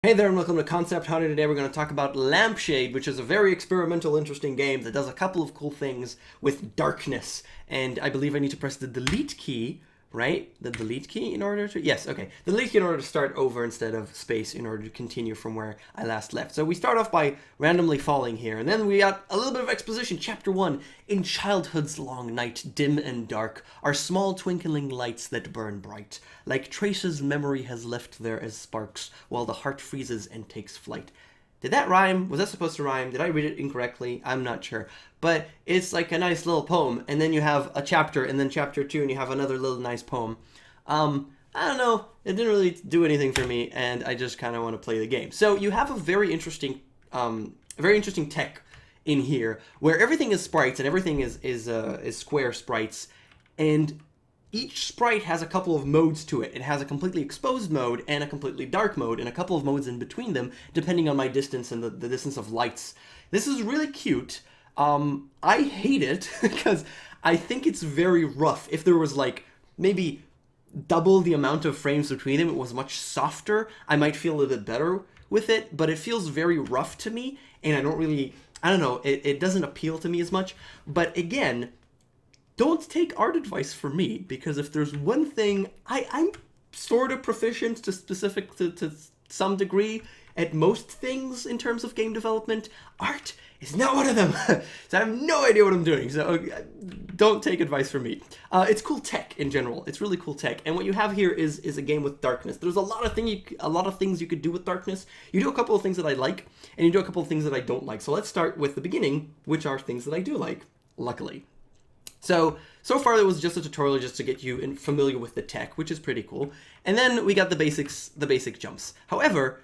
Hey there and welcome to Concept Hunter. Today we're going to talk about Lampshade, which is a very experimental, interesting game that does a couple of cool things with darkness. And I believe I need to press the delete key, right? The delete key in order to... Yes, okay. The delete key in order to start over instead of space in order to continue from where I last left. So we start off by randomly falling here. And then we got a little bit of exposition. Chapter 1. In childhood's long night, dim and dark, are small twinkling lights that burn bright. Like traces memory has left there as sparks, while the heart freezes and takes flight. Did that rhyme? Was that supposed to rhyme? Did I read it incorrectly? I'm not sure. But it's like a nice little poem, and then you have a chapter, and then chapter 2, and you have another little nice poem. I don't know. It didn't really do anything for me, and I just kind of want to play the game. So you have a very interesting tech in here, where everything is sprites, and everything is square sprites, and each sprite has a couple of modes to it. It has a completely exposed mode and a completely dark mode and a couple of modes in between them depending on my distance and the distance of lights. This is really cute. I hate it because I think it's very rough. If there was like maybe double the amount of frames between them, it was much softer, I might feel a little bit better with it, but it feels very rough to me and I don't know, it doesn't appeal to me as much. But again, don't take art advice from me, because if there's one thing I'm sort of proficient to some degree at most things in terms of game development, art is not one of them. So I have no idea what I'm doing. So don't take advice from me. It's cool tech in general. It's really cool tech. And what you have here is a game with darkness. There's a lot of things you could do with darkness. You do a couple of things that I like, and you do a couple of things that I don't like. So let's start with the beginning, which are things that I do like, luckily. So far it was just a tutorial just to get you familiar with the tech, which is pretty cool. And then we got the basic jumps. However,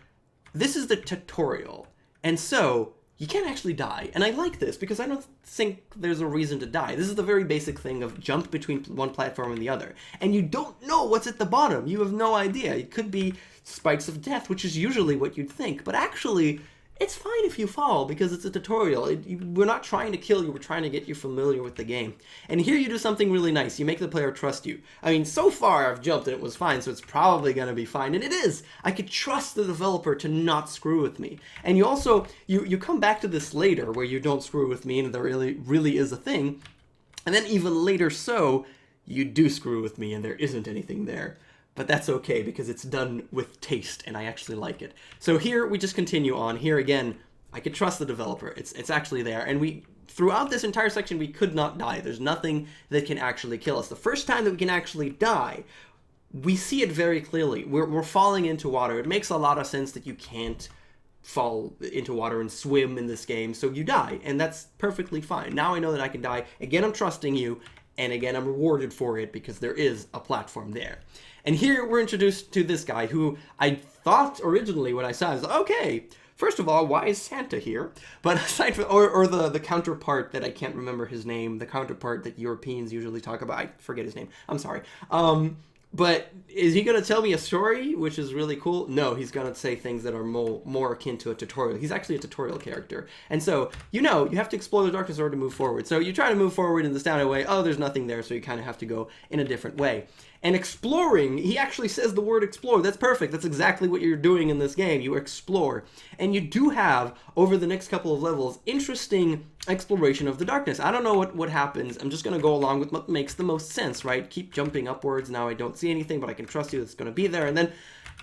this is the tutorial, and so you can't actually die. And I like this because I don't think there's a reason to die. This is the very basic thing of jump between one platform and the other. And you don't know what's at the bottom. You have no idea. It could be spikes of death, which is usually what you'd think. But actually, it's fine if you fall because it's a tutorial. We're not trying to kill you, we're trying to get you familiar with the game. And here you do something really nice. You make the player trust you. I mean, so far I've jumped and it was fine, so it's probably going to be fine. And it is! I could trust the developer to not screw with me. And you also, you come back to this later where you don't screw with me and there really is a thing. And then even later you do screw with me and there isn't anything there. But that's okay because it's done with taste and I actually like it. So here we just continue on. Here again, I could trust the developer. It's actually there. And throughout this entire section, we could not die. There's nothing that can actually kill us. The first time that we can actually die, we see it very clearly. We're falling into water. It makes a lot of sense that you can't fall into water and swim in this game, so you die. And that's perfectly fine. Now I know that I can die. Again, I'm trusting you. And again, I'm rewarded for it because there is a platform there. And here we're introduced to this guy who I thought originally when I saw it, I was like, okay, first of all, why is Santa here? But aside from, or the counterpart that I can't remember his name, the counterpart that Europeans usually talk about, I forget his name, I'm sorry. But is he going to tell me a story, which is really cool? No, he's going to say things that are more akin to a tutorial. He's actually a tutorial character. And so, you have to explore the darkness in order to move forward. So you try to move forward in the standard way. Oh, there's nothing there, so you kind of have to go in a different way. And exploring, he actually says the word explore. That's perfect. That's exactly what you're doing in this game. You explore. And you do have, over the next couple of levels, interesting exploration of the darkness. I don't know what happens. I'm just going to go along with what makes the most sense, right? Keep jumping upwards. Now I don't see anything, but I can trust you it's going to be there. And then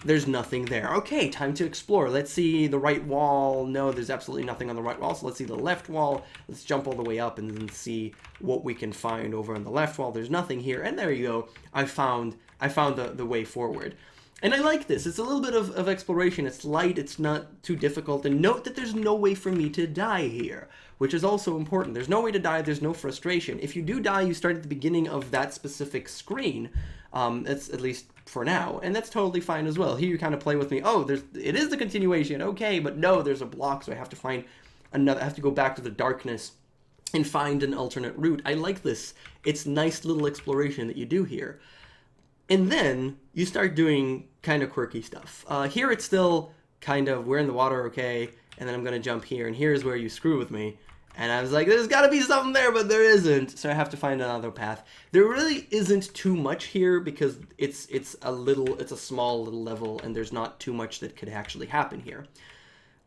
there's nothing there. Okay, time to explore. Let's see the right wall. No, there's absolutely nothing on the right wall. So let's see the left wall. Let's jump all the way up and then see what we can find over on the left wall. There's nothing here. And there you go. I found the way forward. And I like this. It's a little bit of exploration. It's light. It's not too difficult. And note that there's no way for me to die here, which is also important. There's no way to die. There's no frustration. If you do die, you start at the beginning of that specific screen. That's at least for now, and that's totally fine as well. Here you kind of play with me. Oh, it is the continuation. Okay, but no, there's a block, so I have to find another. I have to go back to the darkness and find an alternate route. I like this. It's nice little exploration that you do here. And then you start doing kind of quirky stuff. Here it's still kind of, we're in the water, okay, and then I'm going to jump here, and here's where you screw with me. And I was like, there's got to be something there, but there isn't. So I have to find another path. There really isn't too much here because it's a small little level, and there's not too much that could actually happen here.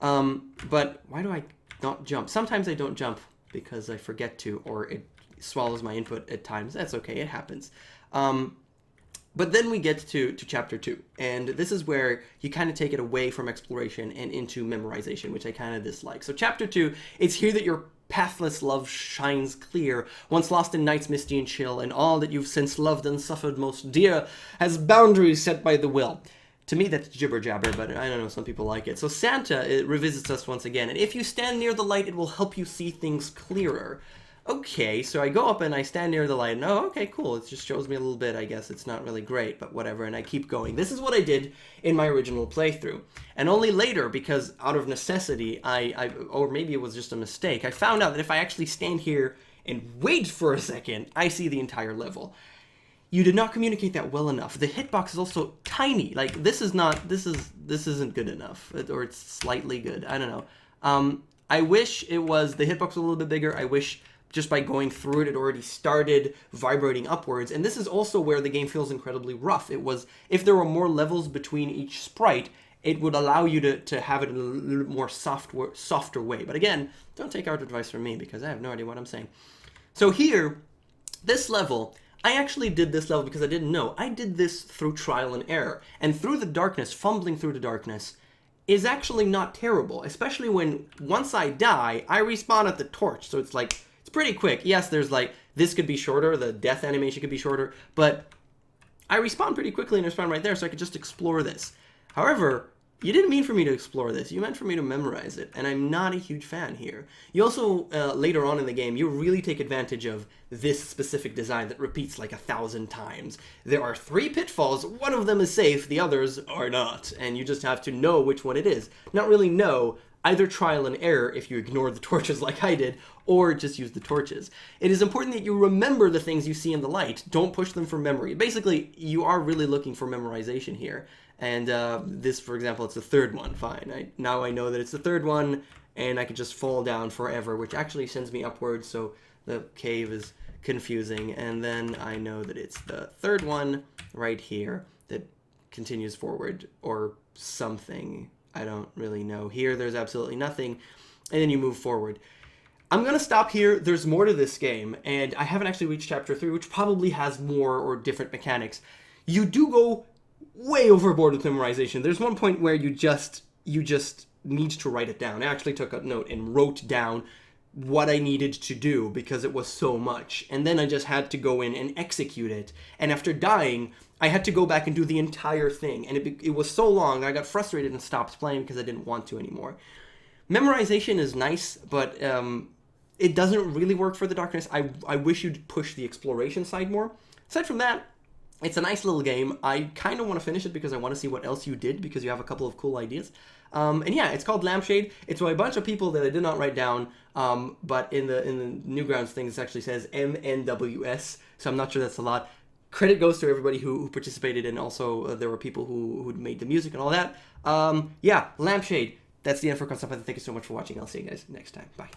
But why do I not jump? Sometimes I don't jump because I forget to, or it swallows my input at times. That's okay, it happens. But then we get to chapter 2, and this is where you kind of take it away from exploration and into memorization, which I kind of dislike. So chapter 2, it's here that your pathless love shines clear, once lost in night's misty and chill, and all that you've since loved and suffered most dear has boundaries set by the will. To me, that's jibber-jabber, but I don't know, some people like it. So Santa, it revisits us once again, and if you stand near the light, it will help you see things clearer. Okay, so I go up and I stand near the light, and oh, okay, cool. It just shows me a little bit, I guess. It's not really great, but whatever, and I keep going. This is what I did in my original playthrough. And only later, because out of necessity, or maybe it was just a mistake, I found out that if I actually stand here and wait for a second, I see the entire level. You did not communicate that well enough. The hitbox is also tiny. Like, this isn't good enough, or it's slightly good. I don't know. I wish the hitbox was a little bit bigger. I wish just by going through it, it already started vibrating upwards. And this is also where the game feels incredibly rough. It was, if there were more levels between each sprite, it would allow you to have it in a little more softer way. But again, don't take art advice from me because I have no idea what I'm saying. So here, this level, I actually did this level because I didn't know. I did this through trial and error. And through the darkness, fumbling through the darkness, is actually not terrible. Especially when, once I die, I respawn at the torch. So it's like, it's pretty quick. Yes, there's like, this could be shorter, the death animation could be shorter, but I respawn pretty quickly and respawn right there, so I could just explore this. However, you didn't mean for me to explore this, you meant for me to memorize it, and I'm not a huge fan here. You also, later on in the game, you really take advantage of this specific design that repeats like 1,000 times. There are 3 pitfalls, one of them is safe, the others are not, and you just have to know which one it is. Not really know, either trial and error if you ignore the torches like I did, or just use the torches. It is important that you remember the things you see in the light. Don't push them from memory. Basically, you are really looking for memorization here. And this, for example, it's the 3rd one. Fine. Now I know that it's the 3rd one, and I could just fall down forever, which actually sends me upwards, so the cave is confusing. And then I know that it's the 3rd one right here that continues forward, or something. I don't really know. Here, there's absolutely nothing. And then you move forward. I'm going to stop here. There's more to this game, and I haven't actually reached Chapter 3, which probably has more or different mechanics. You do go way overboard with memorization. There's one point where you just need to write it down. I actually took a note and wrote down what I needed to do because it was so much. And then I just had to go in and execute it. And after dying, I had to go back and do the entire thing. And it was so long, I got frustrated and stopped playing because I didn't want to anymore. Memorization is nice, but it doesn't really work for the darkness. I wish you'd push the exploration side more. Aside from that, it's a nice little game. I kind of want to finish it because I want to see what else you did because you have a couple of cool ideas. And yeah, it's called Lampshade. It's by a bunch of people that I did not write down, but in the Newgrounds thing, it actually says MNWS, so I'm not sure that's a lot. Credit goes to everybody who participated, and also there were people who made the music and all that. Yeah, Lampshade. That's the end for KOKOStern. Thank you so much for watching. I'll see you guys next time. Bye.